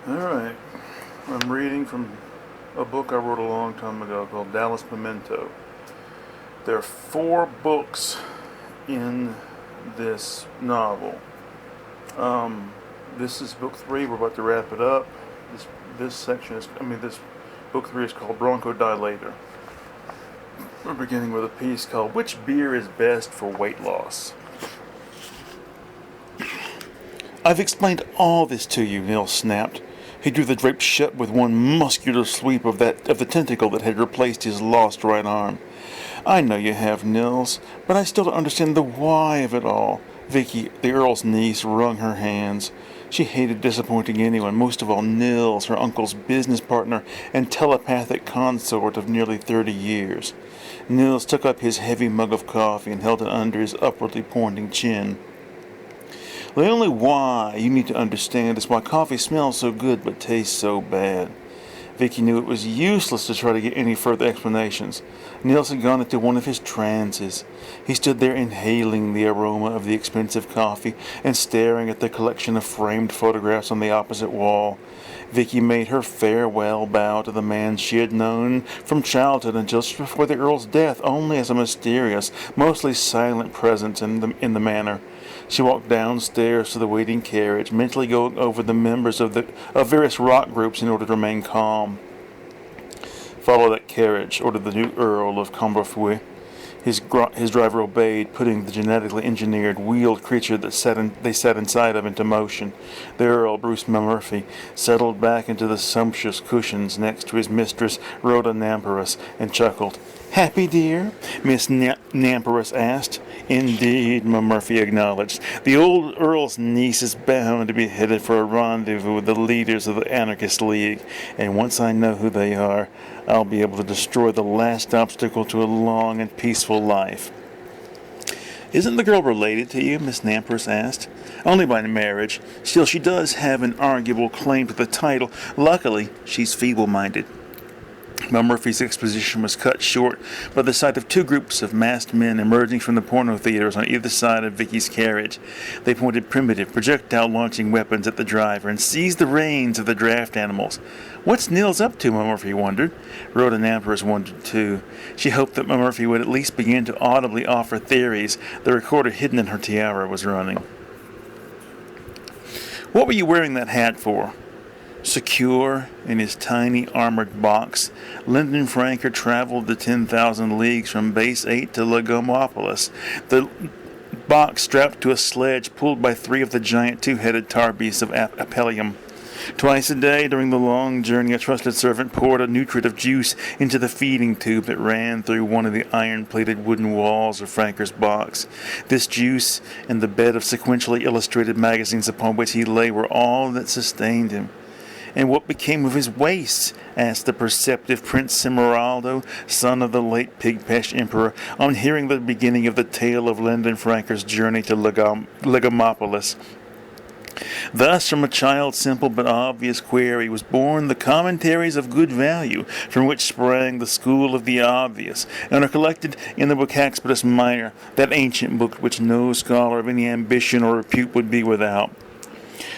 Alright, I'm reading from a book I wrote a long time ago called Dallas Pimiento. There are 4 books in this novel. This is book 3. We're about to wrap it up. This book 3 is called Bronchodilator. We're beginning with a piece called Which Beer is Best for Weight Loss? I've explained all this to you, Nils snapped. He drew the drape shut with one muscular sweep of the tentacle that had replaced his lost right arm. I know you have, Nils, but I still don't understand the why of it all. Vicky, the Earl's niece, wrung her hands. She hated disappointing anyone, most of all Nils, her uncle's business partner and telepathic consort of nearly 30 years. Nils took up his heavy mug of coffee and held it under his upwardly pointing chin. The only why you need to understand is why coffee smells so good but tastes so bad. Vicky knew it was useless to try to get any further explanations. Nils had gone into one of his trances. He stood there inhaling the aroma of the expensive coffee and staring at the collection of framed photographs on the opposite wall. Vicky made her farewell bow to the man she had known from childhood until just before the Earl's death only as a mysterious, mostly silent presence in the manor. She walked downstairs to the waiting carriage, mentally going over the members of various rock groups in order to remain calm. Follow that carriage, ordered the new Earl of Comberfeuille. His driver obeyed, putting the genetically engineered wheeled creature they sat inside of into motion. The Earl, Bruce Murphy, settled back into the sumptuous cushions next to his mistress, Rhoda Namperus, and chuckled. "Happy, dear?" Miss Namperus asked. "Indeed," Murphy acknowledged. "The old Earl's niece is bound to be headed for a rendezvous with the leaders of the Anarchist League, and once I know who they are, I'll be able to destroy the last obstacle to a long and peaceful life." "Isn't the girl related to you?" Miss Namperus asked. "Only by marriage. Still, she does have an arguable claim to the title. Luckily, she's feeble-minded." Murphy's exposition was cut short by the sight of 2 groups of masked men emerging from the porno theaters on either side of Vicky's carriage. They pointed primitive, projectile-launching weapons at the driver and seized the reins of the draft animals. "What's Nils up to?" Murphy wondered. Rhoda Namperus wondered too. She hoped that Murphy would at least begin to audibly offer theories. The recorder hidden in her tiara was running. "What were you wearing that hat for?" Secure in his tiny armored box, Lyndon Franker traveled the 10,000 leagues from Base 8 to Legomopolis, the box strapped to a sledge pulled by 3 of the giant 2-headed tar beasts of Apellium. Twice a day during the long journey, a trusted servant poured a nutritive juice into the feeding tube that ran through one of the iron-plated wooden walls of Franker's box. This juice and the bed of sequentially illustrated magazines upon which he lay were all that sustained him. "And what became of his wastes?" asked the perceptive Prince Cimeraldo, son of the late Pigpesh Emperor, on hearing the beginning of the tale of Lyndon Franker's journey to Legomopolis. Thus, from a child's simple but obvious query was born the Commentaries of Good Value, from which sprang the School of the Obvious, and are collected in the Vocaxpedus Minor, that ancient book which no scholar of any ambition or repute would be without.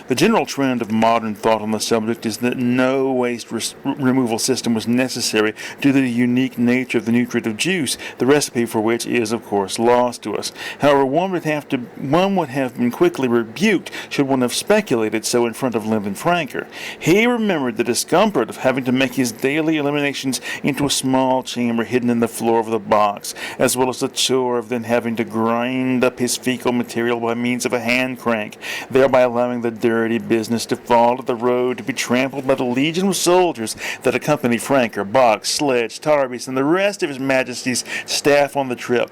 The general trend of modern thought on the subject is that no waste removal system was necessary due to the unique nature of the nutritive juice, the recipe for which is, of course, lost to us. However, one would have been quickly rebuked should one have speculated so in front of Lyndon Franker. He remembered the discomfort of having to make his daily eliminations into a small chamber hidden in the floor of the box, as well as the chore of then having to grind up his fecal material by means of a hand crank, thereby allowing the dirty business to fall to the road to be trampled by the legion of soldiers that accompanied Franker, box, sledge, tarbeast, and the rest of His Majesty's staff on the trip.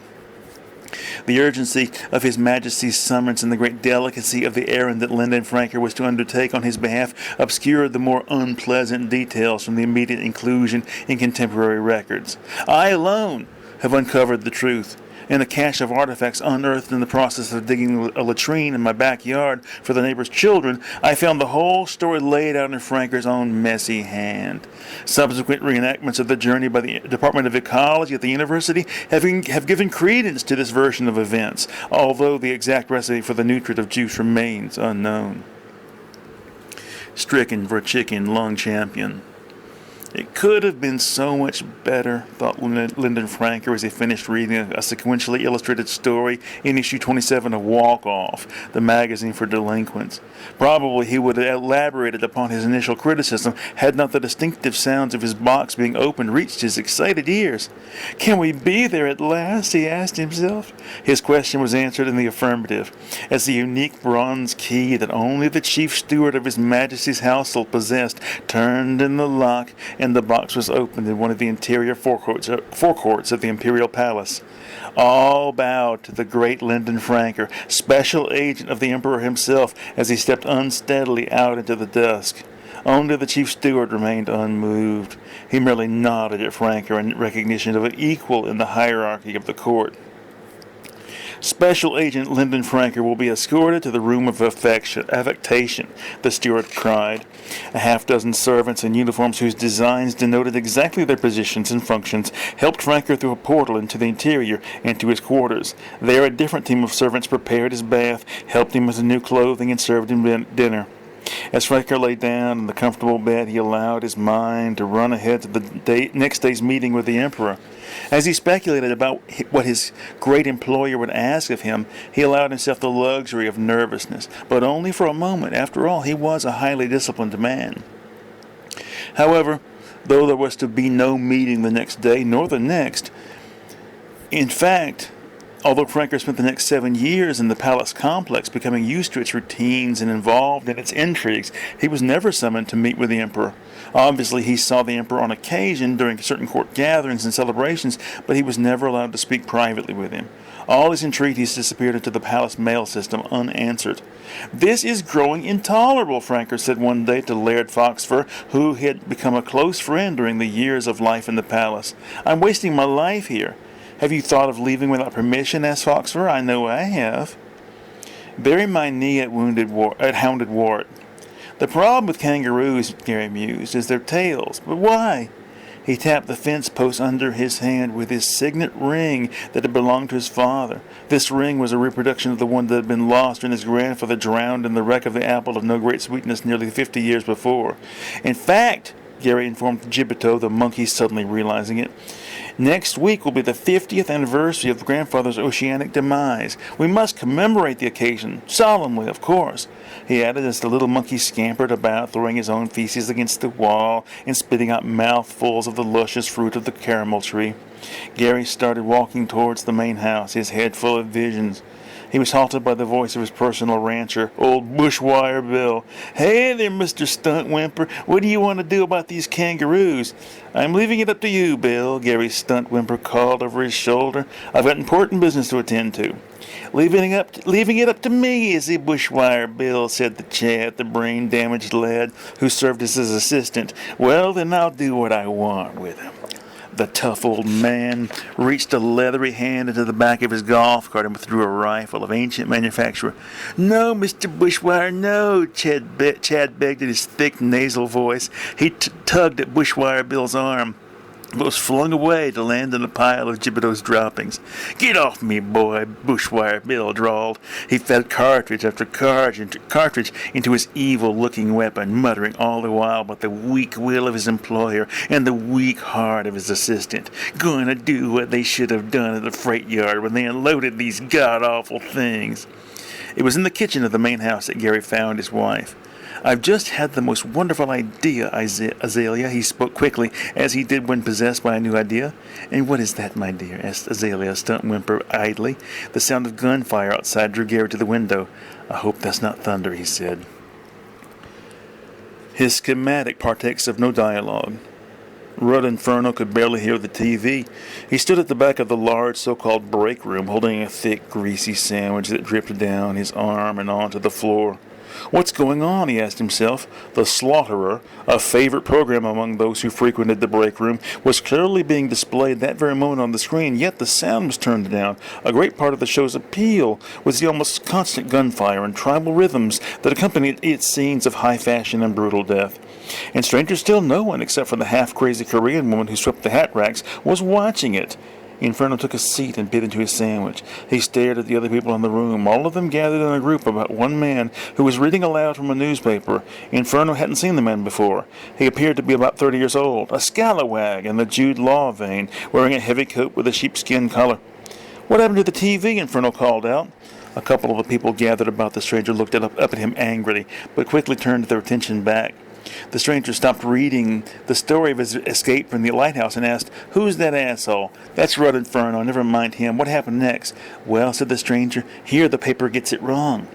The urgency of His Majesty's summons and the great delicacy of the errand that Lyndon Franker was to undertake on his behalf obscured the more unpleasant details from the immediate inclusion in contemporary records. I alone have uncovered the truth. In a cache of artifacts unearthed in the process of digging a latrine in my backyard for the neighbor's children, I found the whole story laid out in Franker's own messy hand. Subsequent reenactments of the journey by the Department of Ecology at the university have given credence to this version of events, although the exact recipe for the nutritive juice remains unknown. stricken for a chicken lung champion. It could have been so much better, thought Lyndon Franker as he finished reading a sequentially illustrated story in issue 27 of Walk Off, the magazine for delinquents. Probably he would have elaborated upon his initial criticism had not the distinctive sounds of his box being opened reached his excited ears. "Can we be there at last?" he asked himself. His question was answered in the affirmative, as the unique bronze key that only the chief steward of His Majesty's household possessed turned in the lock, and the box was opened in one of the interior forecourts of the Imperial Palace. All bowed to the great Lyndon Franker, special agent of the Emperor himself, as he stepped unsteadily out into the dusk. Only the chief steward remained unmoved. He merely nodded at Franker in recognition of an equal in the hierarchy of the court. "Special Agent Lyndon Franker will be escorted to the room of affectation," the steward cried. A half-dozen servants in uniforms whose designs denoted exactly their positions and functions helped Franker through a portal into the interior and to his quarters. There a different team of servants prepared his bath, helped him with his new clothing, and served him dinner. As Franker lay down in the comfortable bed, he allowed his mind to run ahead to the next day's meeting with the Emperor. As he speculated about what his great employer would ask of him, he allowed himself the luxury of nervousness, but only for a moment. After all, he was a highly disciplined man. However, though there was to be no meeting the next day, nor the next, in fact, although Franker spent the next 7 years in the palace complex, becoming used to its routines and involved in its intrigues, he was never summoned to meet with the Emperor. Obviously, he saw the Emperor on occasion during certain court gatherings and celebrations, but he was never allowed to speak privately with him. All his entreaties disappeared into the palace mail system unanswered. "This is growing intolerable," Franker said one day to Laird Foxfur, who had become a close friend during the years of life in the palace. "I'm wasting my life here." "Have you thought of leaving without permission?" asked Foxfur. "I know I have." "Bury my knee at Hounded Wart." "The problem with kangaroos," Gary mused, "is their tails. But why?" He tapped the fence post under his hand with his signet ring that had belonged to his father. This ring was a reproduction of the one that had been lost when his grandfather drowned in the wreck of the Apple of No Great Sweetness nearly 50 years before. "In fact," Gary informed Gibito, the monkey suddenly realizing it, "next week will be the 50th anniversary of grandfather's oceanic demise. We must commemorate the occasion, solemnly, of course," he added as the little monkey scampered about, throwing his own feces against the wall and spitting out mouthfuls of the luscious fruit of the caramel tree. Gary started walking towards the main house, his head full of visions. He was halted by the voice of his personal rancher, old Bushwire Bill. "Hey there, Mr. Stunt Whimper. What do you want to do about these kangaroos?" "I'm leaving it up to you, Bill," Gary Stunt Whimper called over his shoulder. "I've got important business to attend to." Leaving it up to me, is he, Bushwire Bill?" said the Chad, the brain-damaged lad who served as his assistant. "Well, then I'll do what I want with him." The tough old man reached a leathery hand into the back of his golf cart and withdrew a rifle of ancient manufacture. "No, Mr. Bushwire, no," Chad begged in his thick nasal voice. He tugged at Bushwire Bill's arm, but was flung away to land in a pile of Gibito's droppings. "Get off me, boy," Bushwire Bill drawled. He fed cartridge after cartridge into his evil-looking weapon, muttering all the while about the weak will of his employer and the weak heart of his assistant. "Going to do what they should have done at the freight yard when they unloaded these god-awful things." It was in the kitchen of the main house that Gary found his wife. "I've just had the most wonderful idea, Azalea," he spoke quickly, as he did when possessed by a new idea. "And what is that, my dear?" asked Azalea, Stunt Whimper idly. The sound of gunfire outside drew Gary to the window. "I hope that's not thunder," he said. His schematic partakes of no dialogue. Rudd Inferno could barely hear the TV. He stood at the back of the large so-called break room, holding a thick, greasy sandwich that dripped down his arm and onto the floor. "What's going on?" he asked himself. The Slaughterer, a favorite program among those who frequented the break room, was clearly being displayed that very moment on the screen, yet the sound was turned down. A great part of the show's appeal was the almost constant gunfire and tribal rhythms that accompanied its scenes of high fashion and brutal death. And stranger still, no one, except for the half-crazy Korean woman who swept the hat racks, was watching it. Inferno took a seat and bit into his sandwich. He stared at the other people in the room, all of them gathered in a group about one man who was reading aloud from a newspaper. Inferno hadn't seen the man before. He appeared to be about 30 years old, a scalawag in the Jude Law vein, wearing a heavy coat with a sheepskin collar. "What happened to the TV?" Inferno called out. A couple of the people gathered about the stranger looked up at him angrily, but quickly turned their attention back. The stranger stopped reading the story of his escape from the lighthouse and asked, "Who's that asshole?" "That's Rudd Inferno. Never mind him. What happened next?" "Well," said the stranger, "here the paper gets it wrong.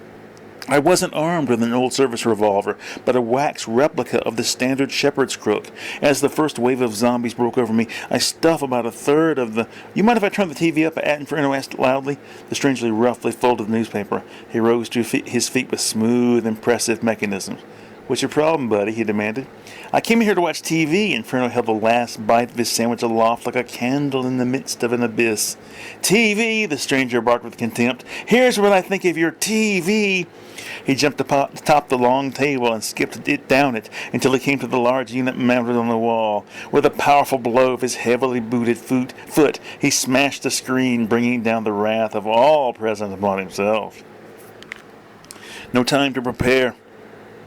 I wasn't armed with an old service revolver, but a wax replica of the standard shepherd's crook. As the first wave of zombies broke over me, I stuffed about a third of the—" "You mind if I turn the TV up?" Inferno asked loudly. The stranger roughly folded the newspaper. He rose to his feet with smooth, impressive mechanisms. "What's your problem, buddy?" he demanded. "I came here to watch TV." Inferno held the last bite of his sandwich aloft like a candle in the midst of an abyss. "TV!" the stranger barked with contempt. "Here's what I think of your TV!" He jumped atop the long table and skipped down it until he came to the large unit mounted on the wall. With a powerful blow of his heavily booted foot, he smashed the screen, bringing down the wrath of all present upon himself. No time to prepare.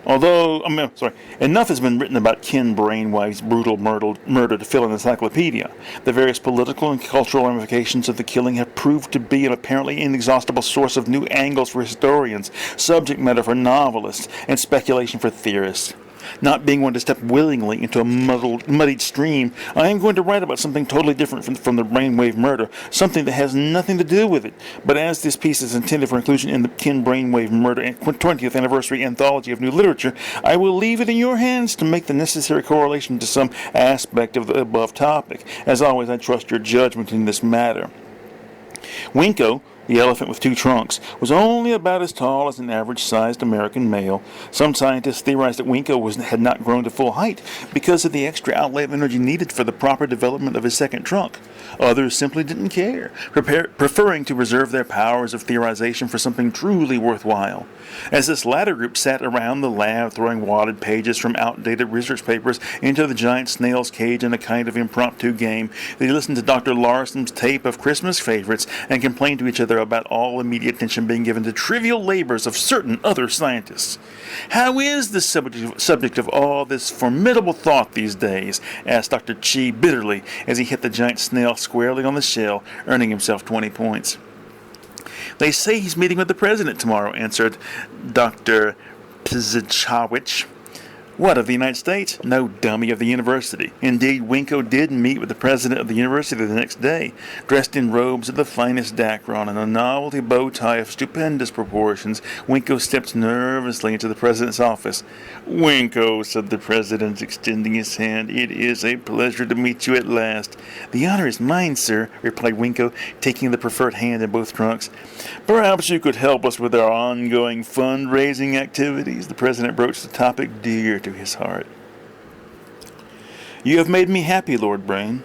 Enough has been written about Ken Brainwave's brutal murder to fill an encyclopedia. The various political and cultural ramifications of the killing have proved to be an apparently inexhaustible source of new angles for historians, subject matter for novelists, and speculation for theorists. Not being one to step willingly into a muddied stream, I am going to write about something totally different from the Brainwave murder, something that has nothing to do with it. But as this piece is intended for inclusion in the Ken Brainwave Murder 20th Anniversary Anthology of New Literature, I will leave it in your hands to make the necessary correlation to some aspect of the above topic. As always, I trust your judgment in this matter. Winko, the elephant with two trunks, was only about as tall as an average-sized American male. Some scientists theorized that Winko had not grown to full height because of the extra outlay of energy needed for the proper development of his second trunk. Others simply didn't care, preferring to reserve their powers of theorization for something truly worthwhile. As this latter group sat around the lab throwing wadded pages from outdated research papers into the giant snail's cage in a kind of impromptu game, they listened to Dr. Larson's tape of Christmas favorites and complained to each other about all immediate attention being given to trivial labors of certain other scientists. "How is the subject of all this formidable thought these days?" asked Dr. Chi bitterly as he hit the giant snail squarely on the shell, earning himself 20 points. "They say he's meeting with the president tomorrow," answered Dr. Pzichowicz. "What, of the United States?" "No, dummy, of the university." Indeed, Winko did meet with the president of the university the next day, dressed in robes of the finest Dacron and a novelty bow tie of stupendous proportions. Winko stepped nervously into the president's office. "Winko," said the president, extending his hand, "it is a pleasure to meet you at last." "The honor is mine, sir," replied Winko, taking the proffered hand in both trunks. "Perhaps you could help us with our ongoing fundraising activities." The president broached the topic dear to his heart. "You have made me happy, Lord Brain."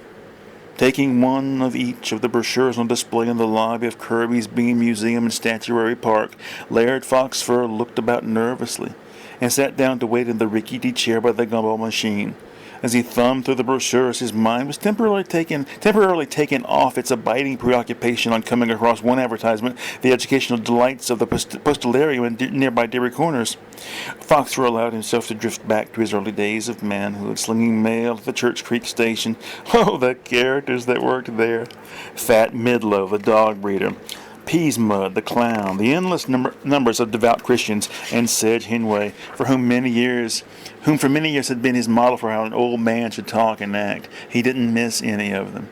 Taking one of each of the brochures on display in the lobby of Kirby's Bean Museum and Statuary Park, Laird Foxfur looked about nervously and sat down to wait in the rickety chair by the gumball machine. As he thumbed through the brochures, his mind was temporarily taken off its abiding preoccupation on coming across one advertisement, the educational delights of the postularium in nearby Dairy Corners. Foxfur allowed himself to drift back to his early days of manhood, slinging mail at the Church Creek station. Oh, the characters that worked there! Fat Midlow, the dog breeder. Peasmud, the clown, the endless numbers of devout Christians, and Sedge Henway, for whom for many years had been his model for how an old man should talk and act. He didn't miss any of them.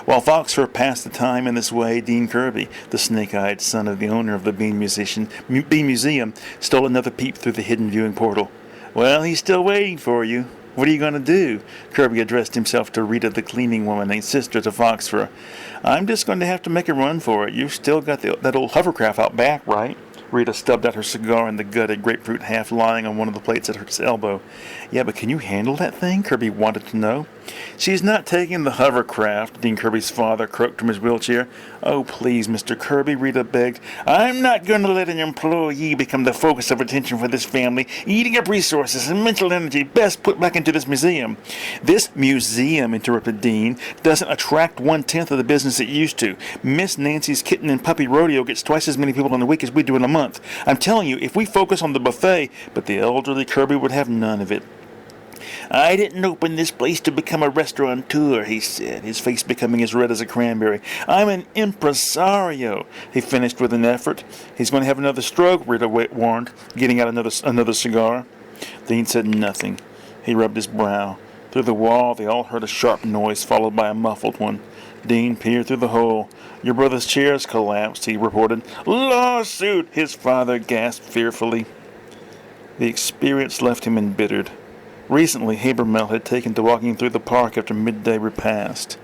While Foxfur passed the time in this way, Dean Kirby, the snake-eyed son of the owner of the Bean Museum, stole another peep through the hidden viewing portal. "Well, he's still waiting for you. What are you going to do?" Kirby addressed himself to Rita, the cleaning woman, and sister to Foxfur. "I'm just going to have to make a run for it. You've still got that old hovercraft out back, right?" Rita stubbed out her cigar and the gutted grapefruit half lying on one of the plates at her elbow. Yeah, but can you handle that thing? Kirby wanted to know. She's not taking the hovercraft, Dean Kirby's father croaked from his wheelchair. Oh, please, Mr. Kirby, Rita begged. I'm not going to let an employee become the focus of attention for this family, eating up resources and mental energy best put back into this museum. This museum, interrupted Dean, doesn't attract 1/10 of the business it used to. Miss Nancy's Kitten and Puppy Rodeo gets twice as many people in a week as we do in a month. I'm telling you, if we focus on the buffet, but the elderly Kirby would have none of it. I didn't open this place to become a restaurateur, he said, his face becoming as red as a cranberry. I'm an impresario, he finished with an effort. He's going to have another stroke, Rita warned, getting out another cigar. Dean said nothing. He rubbed his brow. Through the wall, they all heard a sharp noise, followed by a muffled one. Dean peered through the hole. Your brother's chair's collapsed, he reported. Lawsuit, his father gasped fearfully. The experience left him embittered. Recently, Habermel had taken to walking through the park after midday repast.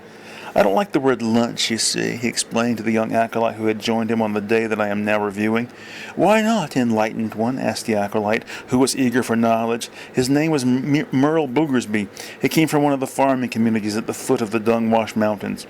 I don't like the word lunch, you see, he explained to the young acolyte who had joined him on the day that I am now reviewing. Why not, enlightened one? Asked the acolyte, who was eager for knowledge. His name was Merle Boogersby. He came from one of the farming communities at the foot of the Dungwash Mountains.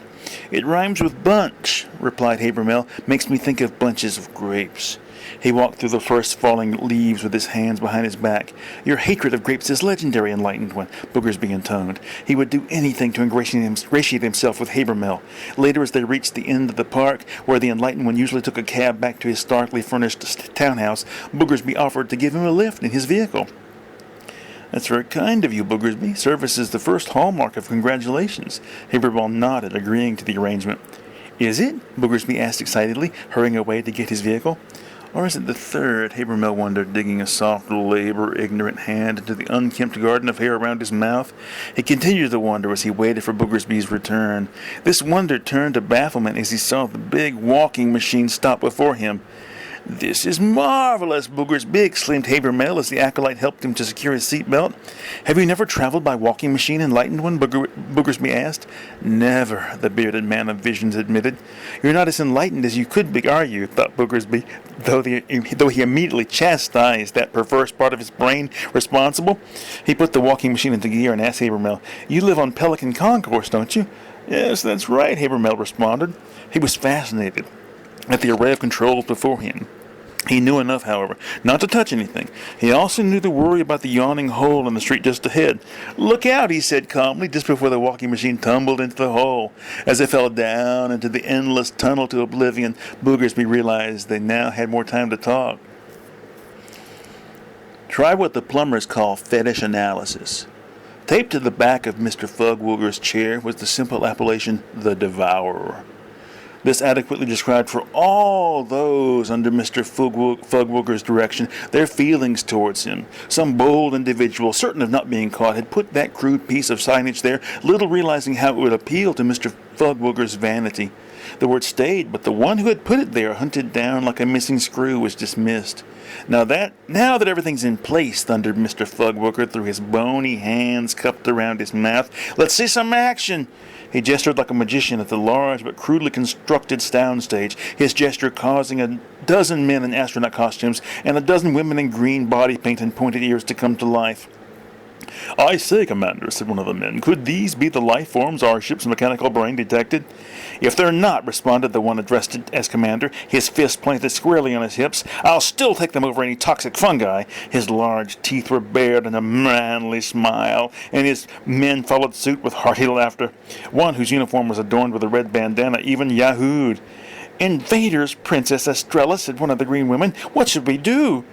It rhymes with bunch, replied Habermel. Makes me think of bunches of grapes. He walked through the first falling leaves with his hands behind his back. Your hatred of grapes is legendary, enlightened one, Boogersby intoned. He would do anything to ingratiate himself with Habermel. Later, as they reached the end of the park, where the enlightened one usually took a cab back to his starkly furnished townhouse, Boogersby offered to give him a lift in his vehicle. That's very kind of you, Boogersby. Service is the first hallmark of congratulations. Habermel nodded, agreeing to the arrangement. Is it? Boogersby asked excitedly, hurrying away to get his vehicle. Or is it the third? Habermel wondered, digging a soft, labor-ignorant hand into the unkempt garden of hair around his mouth. He continued to wonder as he waited for Boogersby's return. This wonder turned to bafflement as he saw the big walking machine stop before him. This is marvelous, Boogersby, exclaimed Habermel as the acolyte helped him to secure his seatbelt. Have you never traveled by walking machine, enlightened one? Boogersby asked. Never, the bearded man of visions admitted. You're not as enlightened as you could be, are you? Thought Boogersby, though he immediately chastised that perverse part of his brain responsible. He put the walking machine into gear and asked Habermel, You live on Pelican Concourse, don't you? Yes, that's right, Habermel responded. He was fascinated at the array of controls before him. He knew enough, however, not to touch anything. He also knew the worry about the yawning hole in the street just ahead. Look out, he said calmly, just before the walking machine tumbled into the hole. As it fell down into the endless tunnel to oblivion, Boogersby realized they now had more time to talk. Try what the plumbers call fetish analysis. Taped to the back of Mr. Fugwooger's chair was the simple appellation, the Devourer. This adequately described for all those under Mr. Fugwooger's direction their feelings towards him. Some bold individual, certain of not being caught, had put that crude piece of signage there, little realizing how it would appeal to Mr. Fugwooger's vanity. The word stayed, but the one who had put it there, hunted down like a missing screw, was dismissed. Now that everything's in place, thundered Mr. Fugwooger through his bony hands cupped around his mouth. Let's see some action. He gestured like a magician at the large but crudely constructed soundstage, his gesture causing a dozen men in astronaut costumes and a dozen women in green body paint and pointed ears to come to life. I say, Commander, said one of the men, could these be the life forms our ship's mechanical brain detected? If they're not, responded the one addressed as Commander, his fist planted squarely on his hips, I'll still take them over any toxic fungi. His large teeth were bared in a manly smile, and his men followed suit with hearty laughter. One, whose uniform was adorned with a red bandana, even yahooed. Invaders, Princess Estrella, said one of the green women. What should we do?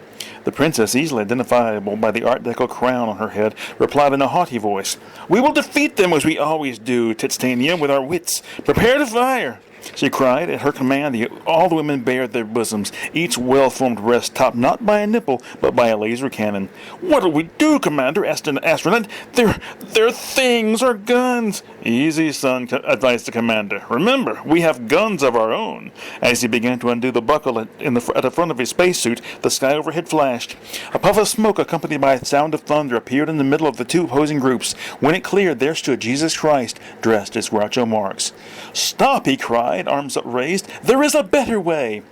The princess, easily identifiable by the Art Deco crown on her head, replied in a haughty voice, We will defeat them as we always do, Titania, with our wits. Prepare to fire! She cried. At her command, all the women bared their bosoms, each well-formed breast topped not by a nipple, but by a laser cannon. What'll we do, Commander? Asked an astronaut. They're things, or guns. Easy, son, advised the commander. Remember, we have guns of our own. As he began to undo the buckle at the front of his spacesuit, the sky overhead flashed. A puff of smoke, accompanied by a sound of thunder, appeared in the middle of the two opposing groups. When it cleared, there stood Jesus Christ, dressed as Groucho Marx. Stop, he cried, arms upraised. There is a better way.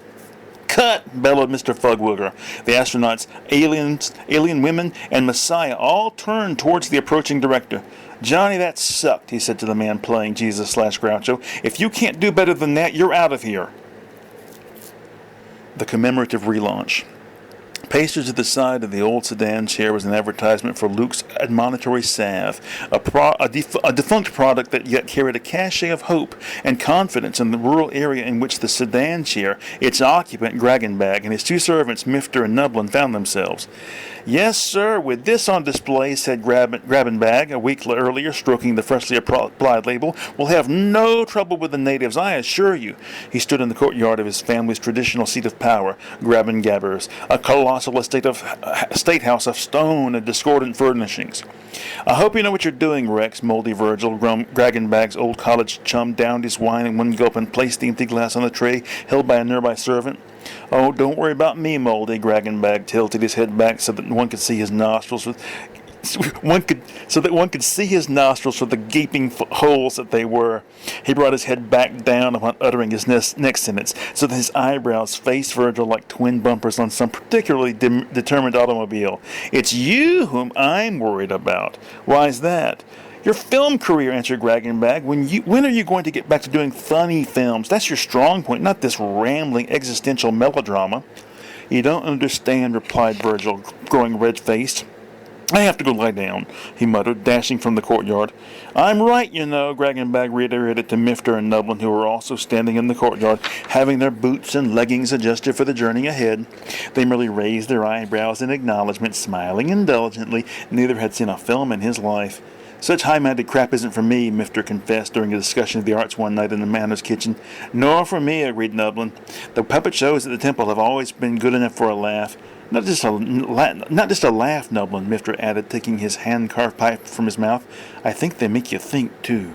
Cut! Bellowed Mr. Fugwigger. The astronauts, aliens, alien women, and Messiah all turned towards the approaching director. Johnny, that sucked, he said to the man playing Jesus/Groucho. If you can't do better than that, you're out of here. The commemorative relaunch. Pasted to the side of the old sedan chair was an advertisement for Luke's admonitory salve, a defunct product that yet carried a cachet of hope and confidence in the rural area in which the sedan chair, its occupant Gragenbag, and his two servants Mifter and Nublin found themselves. Yes, sir, with this on display, said Grabenbag a week earlier, stroking the freshly applied label, we'll have no trouble with the natives, I assure you. He stood in the courtyard of his family's traditional seat of power, Grabengabbers, a colossal state house of stone and discordant furnishings. I hope you know what you're doing, Rex, Moldy Virgil, Gragenbag's old college chum, downed his wine in one gulp and placed the empty glass on the tray held by a nearby servant. Oh, don't worry about me, Moldy. Gragenbag tilted his head back so that one could see his nostrils for the gaping holes that they were. He brought his head back down upon uttering his next sentence, so that his eyebrows faced Virgil like twin bumpers on some particularly determined automobile. It's you whom I'm worried about. Why's that? Your film career, answered Gragenbag. When are you going to get back to doing funny films? That's your strong point, not this rambling existential melodrama. You don't understand, replied Virgil, growing red-faced. I have to go lie down, he muttered, dashing from the courtyard. I'm right, you know, Gragenbag reiterated to Mifter and Nublin, who were also standing in the courtyard, having their boots and leggings adjusted for the journey ahead. They merely raised their eyebrows in acknowledgment, smiling indulgently. Neither had seen a film in his life. Such high-minded crap isn't for me, Mifter confessed during a discussion of the arts one night in the Manor's kitchen. Nor for me, agreed Nublin. The puppet shows at the temple have always been good enough for a laugh. Not just a laugh, Nublin, Mifter added, taking his hand-carved pipe from his mouth. I think they make you think, too.